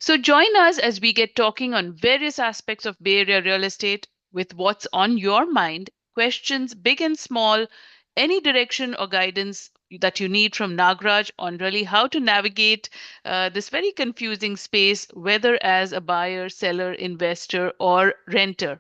So join us as we get talking on various aspects of Bay Area real estate with what's on your mind, questions big and small, any direction or guidance that you need from Nagraj on really how to navigate this very confusing space, whether as a buyer, seller, investor, or renter.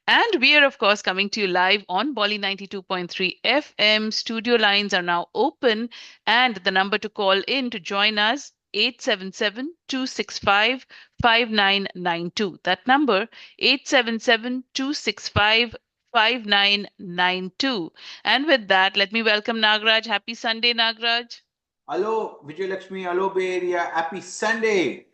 And we are, of course, coming to you live on Bolly 92.3 FM. Studio lines are now open, and the number to call in to join us 877-265-5992. That number 877-265-5992. And with that, let me welcome Nagraj. Happy Sunday, Nagraj. Hello, Vijay Lakshmi. Hello, Bay Area. Happy Sunday.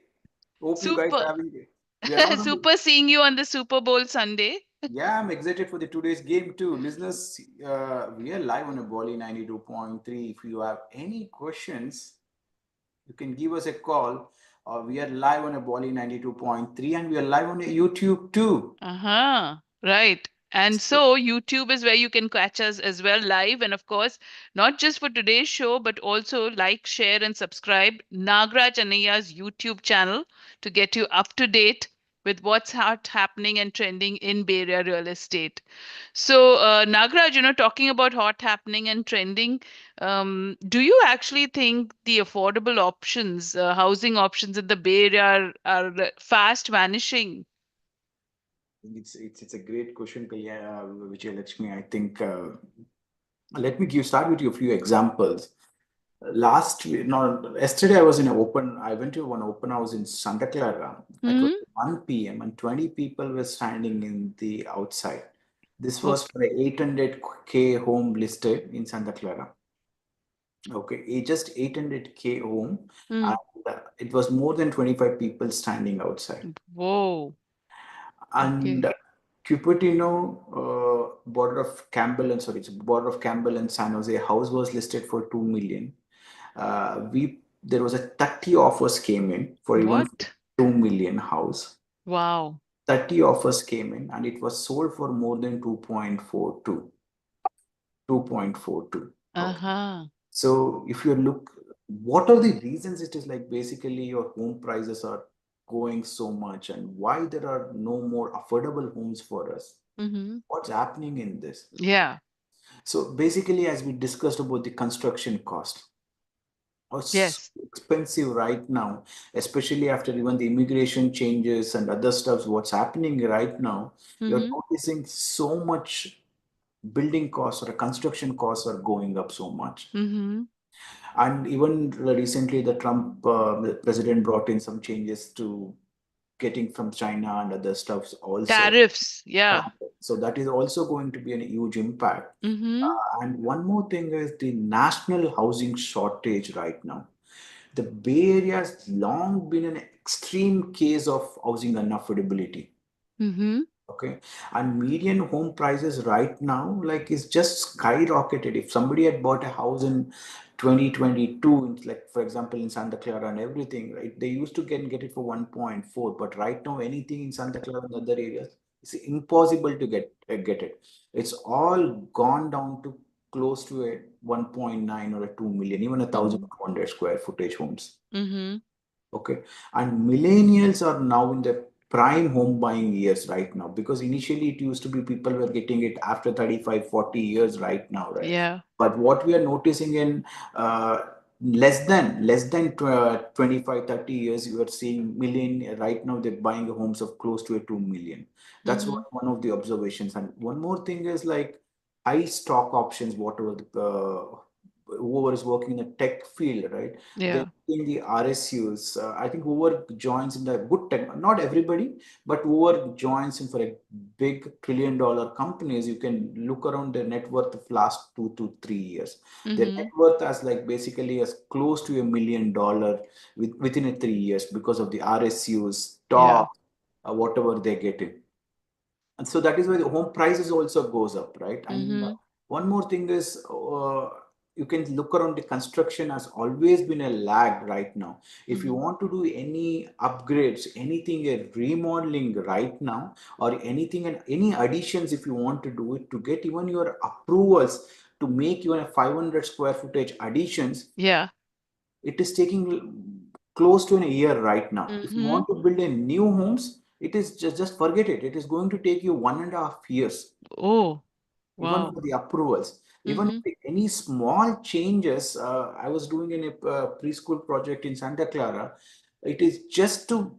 Hope you guys are Super. having it. We are not only, Super seeing you on the Super Bowl Sunday. yeah, I'm excited for the today's game too. Listeners, we are live on a Bolly 92.3. If you have any questions, you can give us a call. We are live on a Bolly 92.3 and we are live on a YouTube too. Uh-huh. Right. And so YouTube is where you can catch us as well live. And of course, not just for today's show, but also like, share, and subscribe Nagraj Anaya's YouTube channel to get you up to date with what's happening and trending in Bay Area real estate. So, Nagraj, talking about hot happening and trending, do you actually think the affordable options, housing options in the Bay Area are fast vanishing? It's a great question, Vijay Lakshmi. I think let me give start with you a few examples. Last week, no, yesterday I was in an open. I went to one open house in Santa Clara. It was Hmm. 1 p.m. and 20 people were standing in the outside. This was Okay. for a 800K home listed in Santa Clara. Okay, just 800K home, Mm. and it was more than 25 people standing outside. Whoa. And Okay. Cupertino, border of Campbell and sorry, it's border of Campbell and San Jose house was listed for 2 million. We There was a 30 offers came in for even What? 2 million house. Wow. 30 offers came in and it was sold for more than 2.42. 2.42. Okay. Uh-huh. So if you look, what are the reasons it is like basically your home prices are going so much and why there are no more affordable homes for us? Mm-hmm. What's happening in this? Yeah. So basically, as we discussed about the construction cost, are so Yes. expensive right now, especially after even the immigration changes and other stuff. What's happening right now, you're Mm-hmm. noticing so much building costs or construction costs are going up so much. Mm-hmm. And even recently, the Trump the president brought in some changes to getting from China and other stuffs also. Tariffs. Yeah. So that is also going to be a huge impact. Mm-hmm. And one more thing is the national housing shortage right now. The Bay Area has long been an extreme case of housing unaffordability. Mm-hmm. Okay, and median home prices right now, like, is just skyrocketed. If somebody had bought a house in 2022, like for example in Santa Clara and everything, right? They used to get it for 1.4, but right now anything in Santa Clara and other areas, it's impossible to get it. It's all gone down to close to a 1.9 or a 2 million, even a Mm-hmm. 1,200 square footage homes. Mm-hmm. Okay. And millennials are now in the prime home buying years right now because initially it used to be people were getting it after 35, 40 years right now, right? Yeah. But what we are noticing in less than 25, 30 years, you are seeing million right now they're buying homes of close to a 2 million. That's Mm-hmm. one of the observations. And one more thing is like high stock options, whatever whoever is working in the tech field, right? They're Yeah. in the RSUs. I think whoever joins in the good tech, not everybody, but whoever joins in for a big $1 trillion companies, you can look around their net worth of last 2 to 3 years. Their net Mm-hmm. worth as like basically as close to $1 million within a 3 years because of the RSUs, Yeah. stock, whatever they get in. And so that is why the home prices also goes up, right? And Mm-hmm. one more thing is you can look around, the construction has always been a lag right now. If you Mm-hmm. want to do any upgrades, anything, a remodeling right now, or anything and any additions, if you want to do it, to get even your approvals to make even a 500 square footage additions, Yeah. it is taking close to a year right now. If you Mm-hmm. want to build a new homes, it is just forget it. It is going to take you 1.5 years, Oh, even wow. for the approvals. Even Mm-hmm. if any small changes, I was doing in a preschool project in Santa Clara. It is just to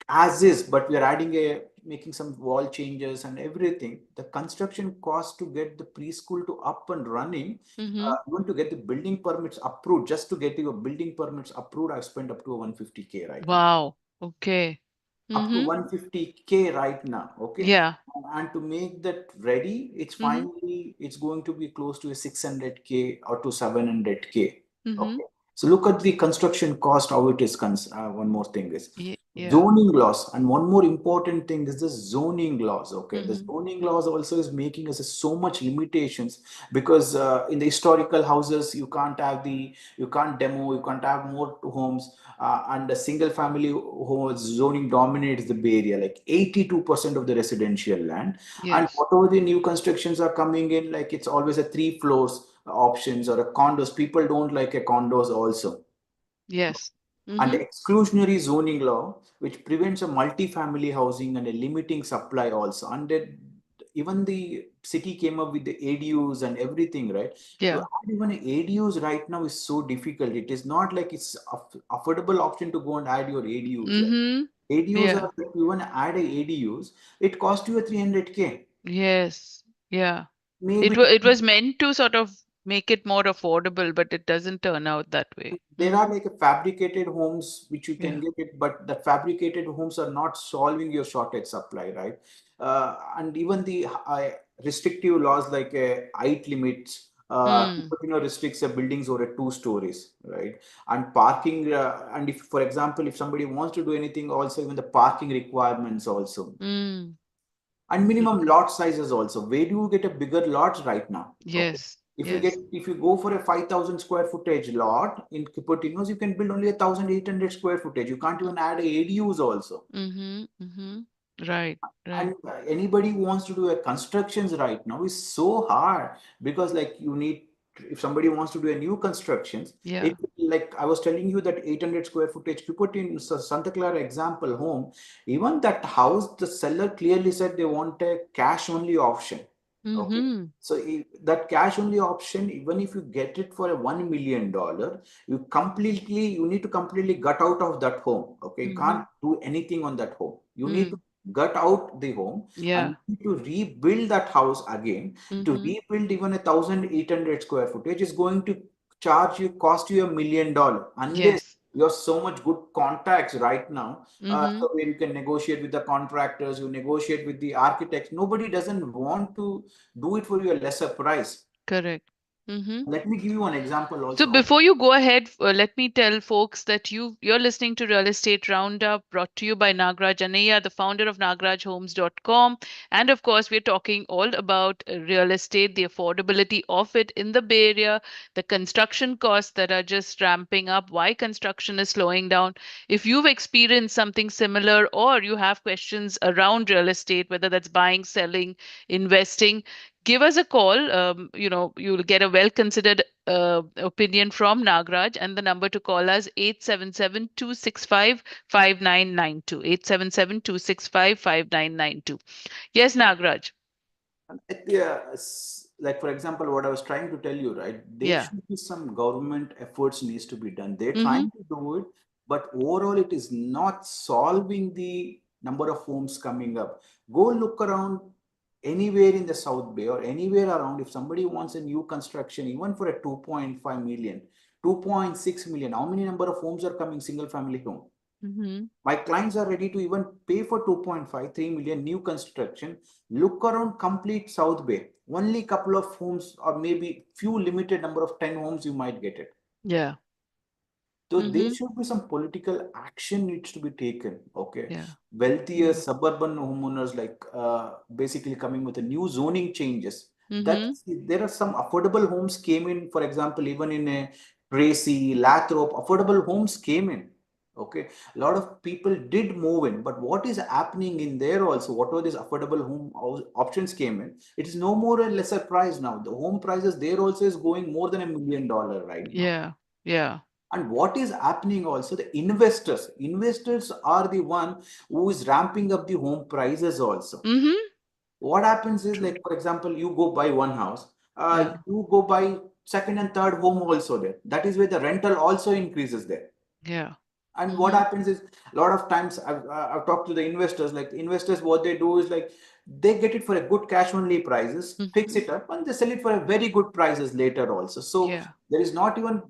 as is, but we are adding a making some wall changes and everything. The construction cost to get the preschool to up and running, Mm-hmm. even to get the building permits approved, just to get your building permits approved, I've spent up to 150K right now, Wow. Okay. up to Mm-hmm. 150K right now. Okay. Yeah. And to make that ready, it's Mm-hmm. finally it's going to be close to a 600K or to 700K. Mm-hmm. Okay. So look at the construction cost, how it is. One more thing is Yeah. zoning laws, and one more important thing is the zoning laws. Okay, the Mm-hmm. zoning laws also is making us so much limitations, because in the historical houses you can't demo, you can't have more homes, and the single family home zoning dominates the Bay Area, like 82% of the residential land. And Yes. whatever the new constructions are coming in, like it's always a three floors options or a condos. People don't like a condos also. Yes. And Mm-hmm. exclusionary zoning law, which prevents a multi-family housing and a limiting supply also. And even the city came up with the ADUs and everything, right? To Yeah. add even ADUs right now is so difficult. It is not like it's affordable option to go and add your ADUs, right? Mm-hmm. ADUs Yeah. are, if you want to add a ADUs, it costs you a 300K. Yes. Yeah. Maybe It was meant to sort of make it more affordable, but it doesn't turn out that way. there are like a fabricated homes which you can Yeah. get it, but the fabricated homes are not solving your shortage supply, right? And even the restrictive laws like height limits, Mm. restricts a buildings over 2 stories, right? And parking, and if, for example, if somebody wants to do anything, also even the parking requirements also, Mm. and minimum lot sizes also. Where do you get a bigger lots right now? Okay. Yes. If you get Yes. if you go for a 5,000 square footage lot in Cupertino's, you can build only 1,800 square footage. You can't even add ADUs also. Mm-hmm. Mm-hmm. Right. Right. And anybody who wants to do a constructions right now is so hard, because like you need, if somebody wants to do a new constructions, Yeah. it, like I was telling you, that 800 square footage you put in Santa Clara example home, even that house, the seller clearly said they want a cash only option. Okay. Mm-hmm. So that cash only option, even if you get it for a $1 million, you need to completely gut out of that home. Okay. You Mm-hmm. can't do anything on that home. You need to Mm. gut out the home Yeah. and to rebuild that house again. To Mm-hmm. rebuild even 1,800 square footage is going to cost you $1 million, unless Yes. you have so much good contacts right now, Mm-hmm. so where you can negotiate with the contractors, you negotiate with the architects. Nobody doesn't want to do it for you a lesser price. Correct. Mm-hmm. Let me give you an example So also. before you go ahead, let me tell folks that you're listening to Real Estate Roundup, brought to you by Nagraj Anaya, the founder of nagrajhomes.com. And of course, we're talking all about real estate, the affordability of it in the Bay Area, the construction costs that are just ramping up, why construction is slowing down. If you've experienced something similar or you have questions around real estate, whether that's buying, selling, investing, give us a call. You'll get a well considered opinion from Nagraj, and the number to call us 877-265-5992. 877-265-5992. Yes, Nagraj. Yeah, like for example, what I was trying to tell you, right? There Yeah. should be some government efforts needs to be done. They're Mm-hmm. trying to do it, but overall, it is not solving the number of homes coming up. Go look around anywhere in the South Bay or anywhere around. If somebody wants a new construction, even for a 2.5 million, 2.6 million, how many number of homes are coming single family home? Mm-hmm. My clients are ready to even pay for 2.5, 3 million new construction. Look around complete South Bay. Only couple of homes or maybe few limited number of 10 homes you might get it. Yeah. So there Mm-hmm. should be some political action needs to be taken. Okay, Yeah. wealthier Mm-hmm. suburban homeowners like basically coming with a new zoning changes. That Mm-hmm. there are some affordable homes came in. For example, even in a Tracy, Lathrop, affordable homes came in. Okay, a lot of people did move in, but what is happening in there also? What are these affordable options came in? It is no more a lesser price now. The home prices there also is going more than $1 million right now. Yeah. Yeah. And what is happening also, the investors are the one who is ramping up the home prices also. Mm-hmm. What happens is, True. like, for example, you go buy one house, Yeah. you go buy second and third home also there. That is where the rental also increases there. Yeah. And what Mm-hmm. happens is, a lot of times I've talked to the investors, like investors, what they do is like they get it for a good cash only prices, fix Mm-hmm. it up, and they sell it for a very good prices later also. So Yeah. there is not even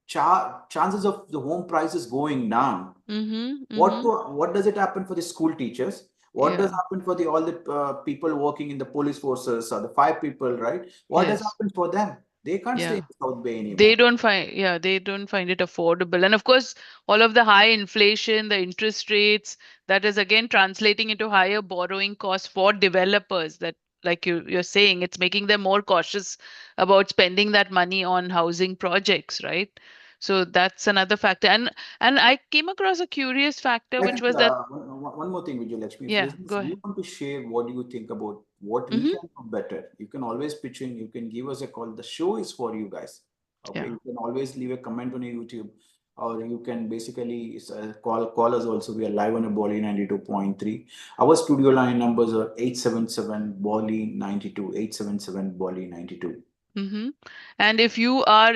chances of the home prices going down. Mm-hmm. Mm-hmm. What does it happen for the school teachers? What does Yeah. happen for the all the people working in the police forces or the fire people, right? What does Yes. happen for them? They can't stay Yeah. in South Bay They anymore. don't find, yeah, they don't find it affordable. And of course, all of the high inflation, the interest rates, that is again translating into higher borrowing costs for developers. That, like you're saying, it's making them more cautious about spending that money on housing projects, right? So that's another factor. And I came across a curious factor, I which think was that, one more thing, Vijay Lakshmi, if yeah, listeners, go you ahead. want to share what do you think about what we Mm-hmm. can do better, you can always pitch in, you can give us a call. The show is for you guys. Okay, Yeah. you can always leave a comment on YouTube, or you can basically call us also. We are live on a Bolly 92.3. Our studio line numbers are 877 Bolly 92, 877 Bolly 92. Mm-hmm. And if you are,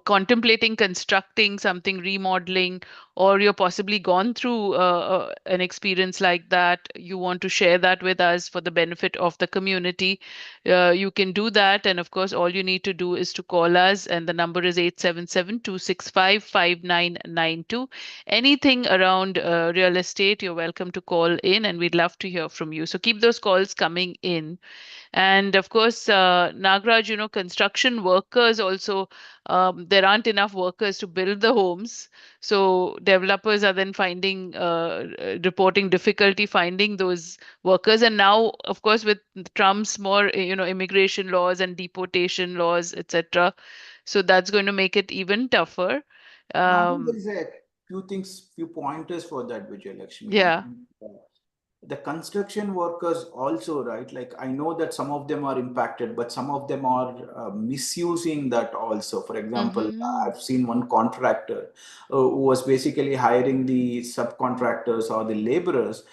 contemplating constructing something, remodeling, or you're possibly gone through an experience like that, you want to share that with us for the benefit of the community, you can do that. And of course, all you need to do is to call us, and the number is 877-265-5992. Anything around real estate, you're welcome to call in, and we'd love to hear from you. So keep those calls coming in. And of course, Nagraj, construction workers also, there aren't enough workers to build the homes. So developers are then reporting difficulty finding those workers. And now, of course, with Trump's more, immigration laws and deportation laws, etc. So that's going to make it even tougher. And I think there Um, is a few things, few pointers for that, Vijay Lakshmi. I yeah. think the construction workers also, right? Like I know that some of them are impacted, but some of them are misusing that also. For example, Mm-hmm. I've seen one contractor who was basically hiring the subcontractors or the laborers.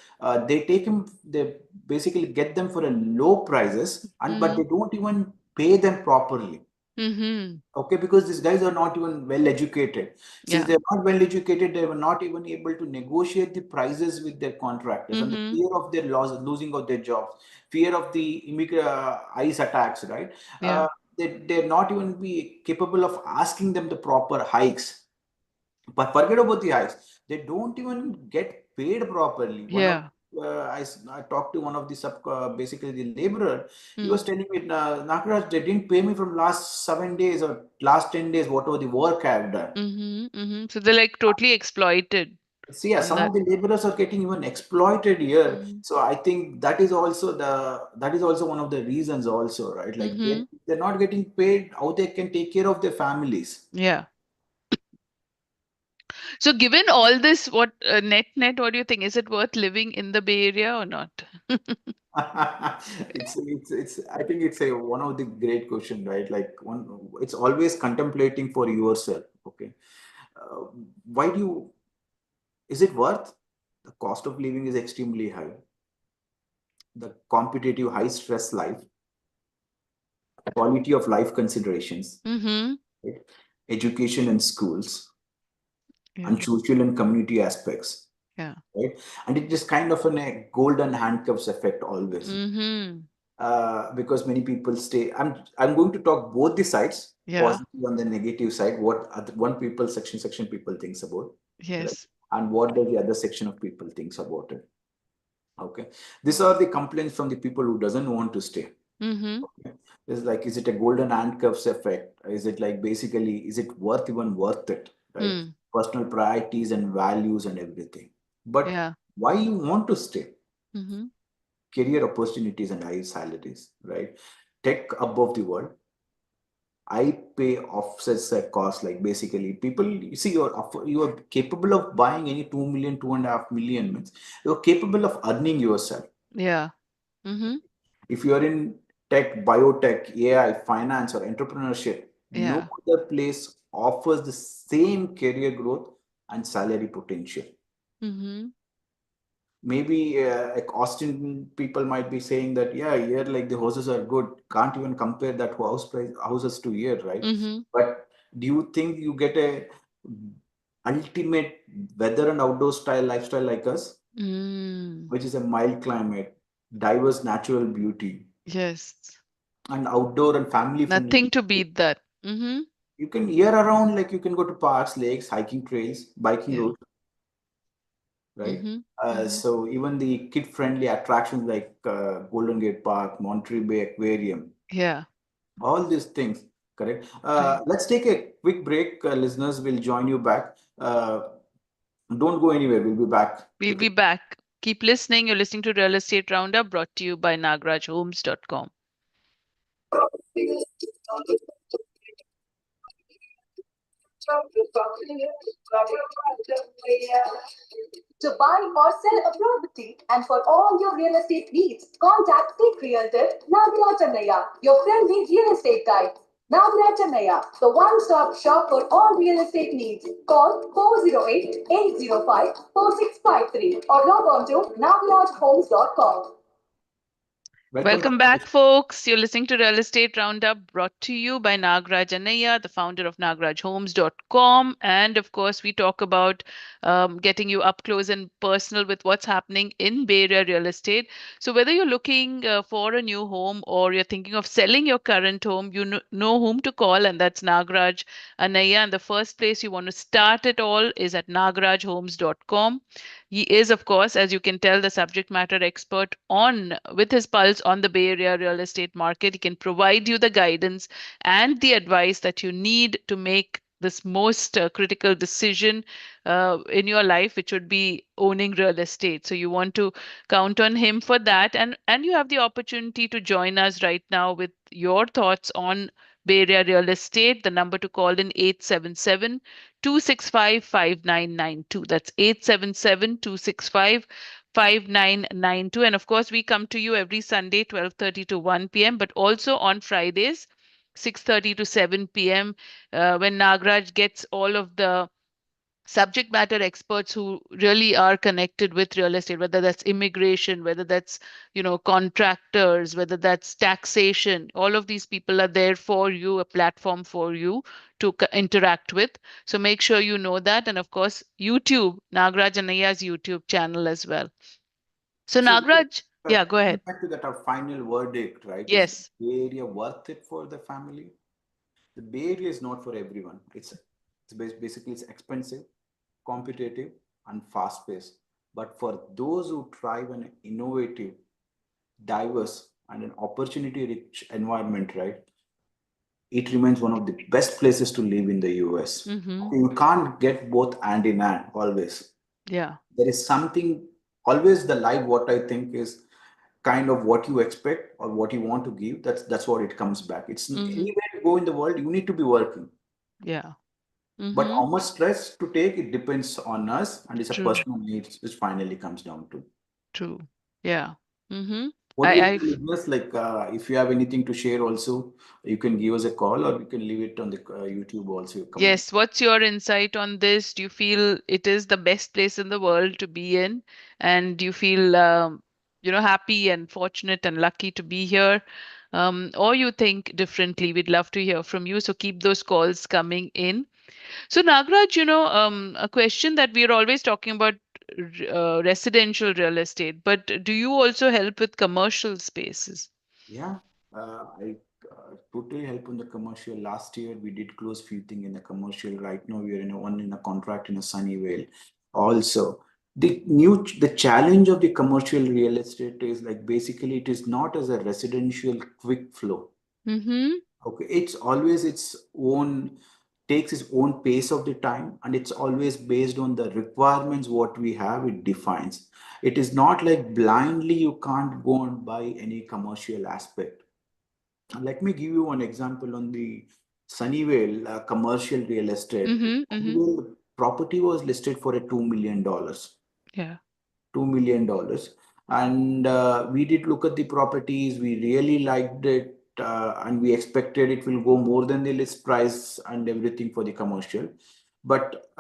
They take him, they basically get them for a low prices, and but Mm-hmm. they don't even pay them properly. Mm-hmm. Okay, because these guys are not even well educated. Since Yeah. they're not well educated, they were not even able to negotiate the prices with their contractors, and the Mm-hmm. fear of their loss, losing of their jobs, fear of the ICE attacks, right? Yeah. They're not even be capable of asking them the proper hikes. But forget about the hikes. They don't even get paid properly. Yeah. I talked to one of the basically the laborer. He was Mm. telling me, Nakaraj, they didn't pay me from last 7 days or last 10 days, whatever the work I have done. Mm-hmm, mm-hmm. So they're like totally exploited See, yeah, in some that. of the laborers are getting even exploited here. Mm-hmm. So I think that is also one of the reasons also, right? Like Mm-hmm. they're not getting paid how they can take care of their families. Yeah. So given all this, what net, what do you think? Is it worth living in the Bay Area or not? It's I think it's a one of the great question, right? Like one, it's always contemplating for yourself. Okay, uh, why do you? Is it worth? The cost of living is extremely high. The competitive, high stress life, quality of life considerations, Mm-hmm. right? Education and schools, Yeah. and social and community aspects, Yeah. right? And it is kind of a golden handcuffs effect always. Mm-hmm. Because many people stay. I'm going to talk both the sides, Yeah. positive and the negative side. What one people section people thinks about, right? Yes. And what does the other section of people thinks about it. Okay, these are the complaints from the people who doesn't want to stay. Mm-hmm. Okay, it's like, is it a golden handcuffs effect? Is it like basically, is it worth it? Right? Mm. Personal priorities and values and everything. But Yeah. why you want to stay? Mm-hmm. Career opportunities and high salaries, right? Tech above the world. I pay offsets that cost. Like basically, people, you see, you're capable of buying any 2 million, 2.5 million means you're capable of earning yourself. Yeah. Mm-hmm. If you're in tech, biotech, AI, finance, or entrepreneurship, No Yeah. other place offers the same career growth and salary potential. Mm-hmm. Maybe like Austin people might be saying that, yeah, here like the houses are good. Can't even compare that house price houses to here, right? Mm-hmm. But do you think you get a ultimate weather and outdoor style lifestyle like us, Mm. which is a mild climate, diverse natural beauty, Yes. and outdoor and family friendly? Nothing to beat that. Mm-hmm. You can year around, like you can go to parks, lakes, hiking trails, biking Yeah. routes, right? Mm-hmm. Mm-hmm. So even the kid-friendly attractions like Golden Gate Park, Monterey Bay Aquarium, Yeah. all these things, correct? Right. Let's take a quick break. Listeners, will join you back. Don't go anywhere. We'll be back. We'll With be back. Keep listening. You're listening to Real Estate Roundup brought to you by nagrajhomes.com. To buy or sell a property and for all your real estate needs, contact Tech Realtor Nagaraj Annaiya, your friendly real estate guide. Nagaraj Annaiya, the one-stop shop for all real estate needs. Call 408-805-4653 or log on to nagarajhomes.com. welcome back. Welcome back, folks. You're listening to Real Estate Roundup brought to you by Nagraj Annaiya, the founder of nagrajhomes.com. And of course, we talk about getting you up close and personal with what's happening in Bay Area real estate. So, whether you're looking for a new home or you're thinking of selling your current home, you know whom to call, and that's Nagraj Annaiya. And the first place you want to start it all is at nagrajhomes.com. He is, of course, as you can tell, the subject matter expert on with his pulse on the Bay Area real estate market. He can provide you the guidance and the advice that you need to make this most critical decision in your life, which would be owning real estate. So you want to count on him for that, and you have the opportunity to join us right now with your thoughts on Bay Area real estate. The number to call in 877 265 5992. That's 877 265 5992. And of course, we come to you every Sunday, 12:30 to 1 p.m., but also on Fridays, 6:30 to 7 p.m., when Nagraj gets all of the subject matter experts who really are connected with real estate, whether that's immigration, whether that's contractors, whether that's taxation. All of these people are there for you, a platform for you to interact with. So make sure you know that. And of course, YouTube, Nagraj Annaya's YouTube channel as well. So So Nagraj, yeah, go coming ahead. back to that, our final verdict, right? Is Yes. Bay Area worth it for the family? The Bay Area is not for everyone. Basically it's expensive, competitive, and fast paced. But for those who thrive in an innovative, diverse, and an opportunity rich environment, right? It remains one of the best places to live in the US. Mm-hmm. You can't get both hand in hand always. Yeah. There is something always the life, what I think is kind of what you expect or what you want to give. That's what it comes back. It's Mm-hmm. anywhere you go in the world, you need to be working. Yeah. But Mm-hmm. how much stress to take, it depends on us, and it's a True. personal needs which finally comes down to. True. Yeah. Mm-hmm. What do you I think, listeners? Like, if you have anything to share, also you can give us a call, or you can leave it on the YouTube also. Comment. Yes, what's your insight on this? Do you feel it is the best place in the world to be in? And do you feel, happy and fortunate and lucky to be here? Or you think differently? We'd love to hear from you. So keep those calls coming in. So, Nagraj, a question that we're always talking about residential real estate, but do you also help with commercial spaces? Yeah, I totally help on the commercial. Last year we did close few things in the commercial. Right now we are in a contract in a Sunnyvale. Also, the challenge of the commercial real estate is like basically it is not as a residential quick flow. Mm-hmm. Okay, it's always its own, takes its own pace of the time, and it's always based on the requirements what we have. It defines. It is not like blindly you can't go and buy any commercial aspect. Let me give you one example on the Sunnyvale commercial real estate. Mm-hmm. Mm-hmm. Sunnyvale, the property was listed for a $2 million. Yeah. $2 million. And we did look at the properties. We really liked it. and we expected it will go more than the list price and everything for the commercial. But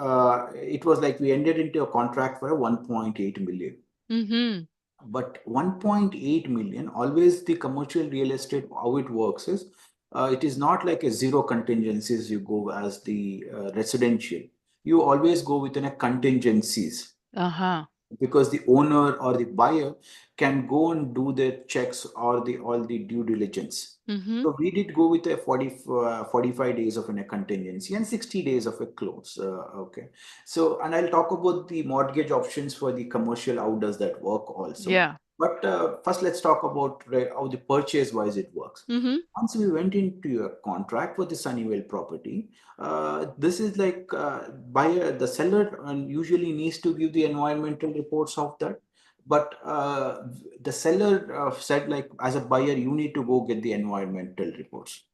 it was like we ended into a contract for a 1.8 million. Mm-hmm. But 1.8 million, always the commercial real estate, how it works is, it is not like a zero contingencies you go as the residential. You always go within a contingencies, Uh-huh. because the owner or the buyer can go and do their checks or the all the due diligence. Mm-hmm. So we did go with a 45 days of a contingency and 60 days of a close. Okay. So, and I'll talk about the mortgage options for the commercial. How does that work also? Yeah. But first, let's talk about how the purchase wise it works. Mm-hmm. Once we went into a contract for the Sunnyvale property, this is like buyer, the seller usually needs to give the environmental reports of that. But the seller said, like, as a buyer, you need to go get the environmental reports.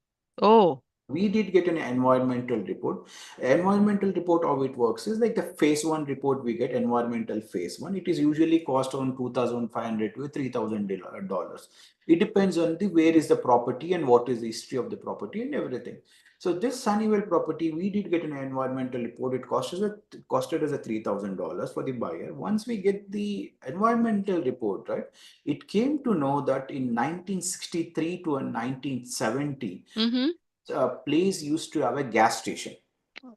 Oh. We did get an environmental report. Environmental report, how it works is like the phase one report we get, environmental phase one. It is usually cost around 2,500 to $3,000. It depends on the where is the property and what is the history of the property and everything. So this Sunnyvale property, we did get an environmental report. It costed us a $3,000 for the buyer. Once we get the environmental report, right, it came to know that in 1963 to 1970, Mm-hmm. place used to have a gas station.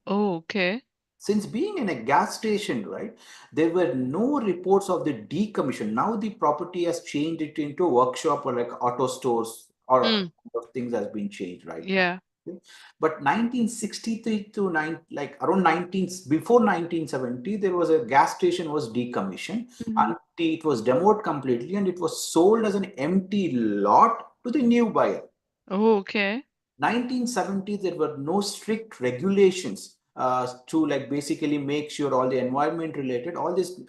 Oh, okay. Since being in a gas station, right, there were no reports of the decommission. Now the property has changed it into a workshop or like auto stores, or Hmm. things has been changed right now. Yeah. Okay. But 1963 to like around 19 before 1970, there was a gas station was decommissioned, Mm-hmm. and it was demoed completely, and it was sold as an empty lot to the new buyer. Oh, okay. 1970s, there were no strict regulations to like basically make sure all the environment related, all this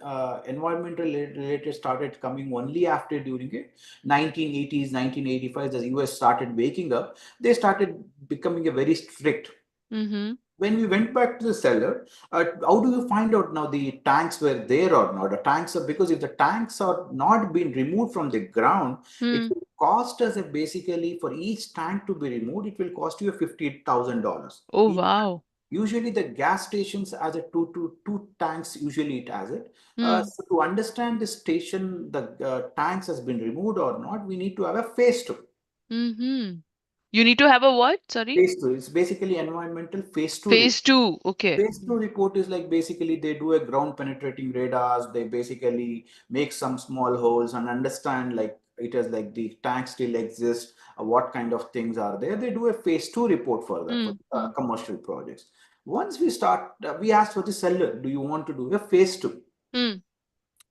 environmental related started coming only after during it 1980s, 1985. The US started waking up. They started becoming a very strict. Mm-hmm. When we went back to the seller, how do you find out now the tanks were there or not? The tanks are, because if the tanks are not being removed from the ground, it Hmm. will cost us basically for each tank to be removed, it will cost you $50,000. Oh, wow. Usually the gas stations has a two tanks, usually it has it. Hmm. So to understand the station, the tanks has been removed or not, we need to have a phase two. Mm-hmm. You need to have a what? Sorry? Phase two, it's basically environmental phase two report. Phase two. Okay. Phase two report is like basically they do a ground penetrating radars. They basically make some small holes and understand like it is like the tank still exists, what kind of things are there. They do a phase two report for that for Mm-hmm. commercial projects. Once we start, we ask for the seller, do you want to do a phase two? Hmm.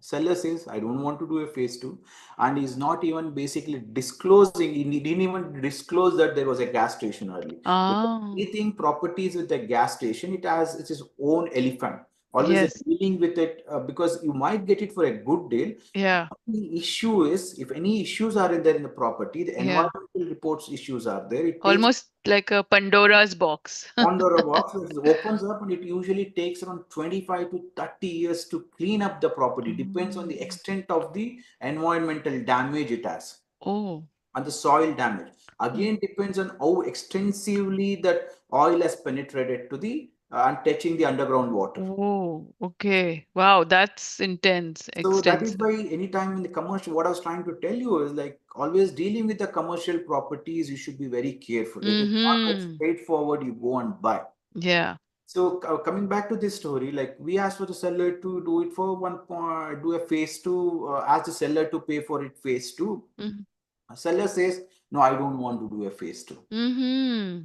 Seller says, I don't want to do a phase two, and he's not even basically disclosing. He didn't even disclose that there was a gas station early. Because Ah. anything properties with a gas station, it has its own elephant. Always Yes. dealing with it, because you might get it for a good deal. Yeah. The issue is, if any issues are in there in the property, the Yeah. environmental reports issues are there. It takes Almost like a Pandora's box. Pandora box, it opens up, and it usually takes around 25 to 30 years to clean up the property. Depends on the Mm. extent of the environmental damage it has Oh. and the soil damage. Mm. Again, depends on how extensively that oil has penetrated to the and touching the underground water. Oh, okay. Wow, that's intense, So that is extensive. why anytime in the commercial, what I was trying to tell you is like always dealing with the commercial properties, you should be very careful. It is not like Mm-hmm. straightforward, you go and buy. Yeah. So coming back to this story, like we asked for the seller to do it for one point, do a phase two, ask the seller to pay for it phase two. Mm-hmm. Seller says, no, I don't want to do a phase two, Mm-hmm.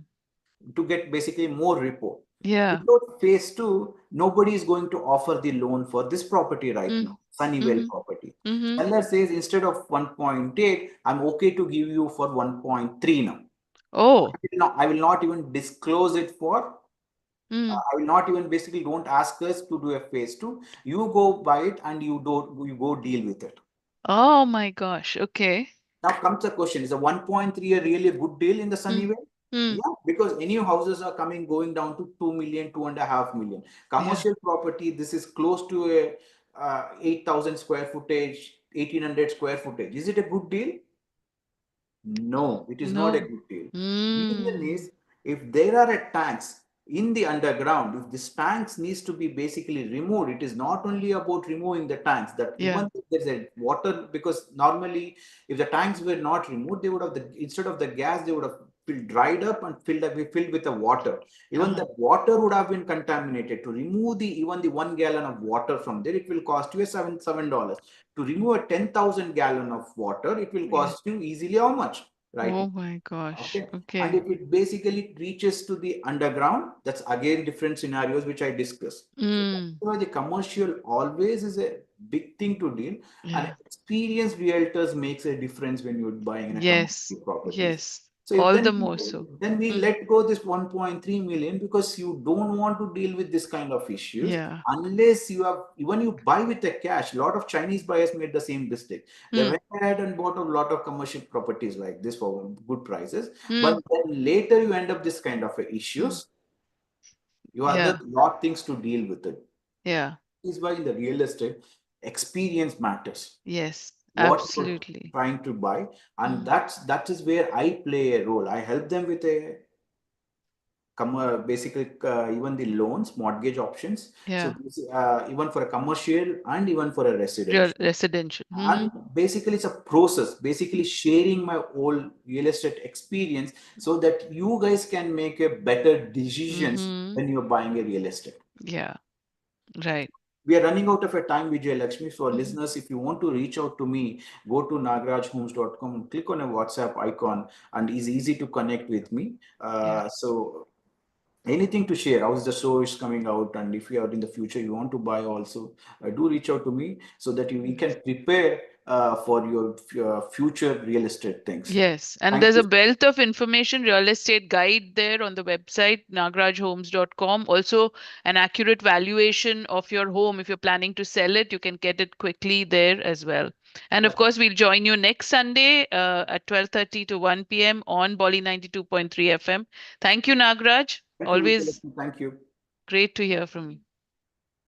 to get basically more report. Yeah. Without phase two, nobody is going to offer the loan for this property right Mm-hmm. now, Sunnyvale property. Mm-hmm. Seller says, instead of 1.8, I'm okay to give you for 1.3 now. Oh. I will not even disclose it for Mm. I will not even basically don't ask us to do a phase two. You go buy it and you go deal with it. Oh my gosh. Okay. Now comes the question: is a 1.3 a really a good deal in the Mm. Sunnyvale? Mm. Yeah, because any houses are coming going down to 2 million, 2.5 million. Yeah. Commercial property, this is close to a 8,000 square footage, 1,800 square footage. Is it a good deal? No, it is not a No. good deal. Reason Mm. is, if there are a tanks in the underground, if this tanks needs to be basically removed, it is not only about removing the tanks, that Yeah. even if there's a water, because normally if the tanks were not removed, they would have instead of the gas, they would have filled, dried up and filled with the water. Even Uh-huh. the water would have been contaminated. To remove even the 1 gallon of water from there, it will cost you a $7. To remove a 10,000 gallon of water, it will Yeah. cost you easily how much? Right. Oh my gosh. Okay. And Okay. if it basically reaches to the underground, that's again different scenarios which I discussed. So that's Mm. why the commercial always is a big thing to deal. And Yeah. experienced realtors makes a difference when you're buying in a Yes. commercial properties. Yes. So if All the more so. then we Mm. let go this 1.3 million, because you don't want to deal with this kind of issues Yeah. unless you have, even you buy with the cash. A lot of Chinese buyers made the same mistake. They Mm. went ahead and bought a lot of commercial properties like this for good prices, but Mm. then later you end up this kind of Mm. issues. You have Yeah. the lot things to deal with it. Yeah. Is why in the real estate, experience matters. Yes. What you're Absolutely. trying to buy, and Mm. that is where I play a role. I help them with a basically even the loans, mortgage options. So Yeah. even for a commercial and even for a Real residential. residential. And Mm-hmm. basically, it's a process, basically sharing my whole real estate experience so that you guys can make a better decisions Mm-hmm. when you're buying a real estate. Yeah. Right. We are running out of a time, Vijay Lakshmi. So, Mm-hmm. listeners, if you want to reach out to me, go to nagrajhomes.com and click on a WhatsApp icon, and it's easy to connect with me. Yeah. So, anything to share, how's the show is coming out, and if you are in the future you want to buy also, do reach out to me so that we can prepare for your future real estate things. Yes, and Thank there's you. a wealth of information, real estate guide there on the website, nagrajhomes.com. Also, an accurate valuation of your home. If you're planning to sell it, you can get it quickly there as well. And of course, we'll join you next Sunday at 12:30 to 1 p.m. on Bolly 92.3 FM. Thank you, Nagraj. Thank you, Vijay Always Lakshmi. Thank you. great to hear from you.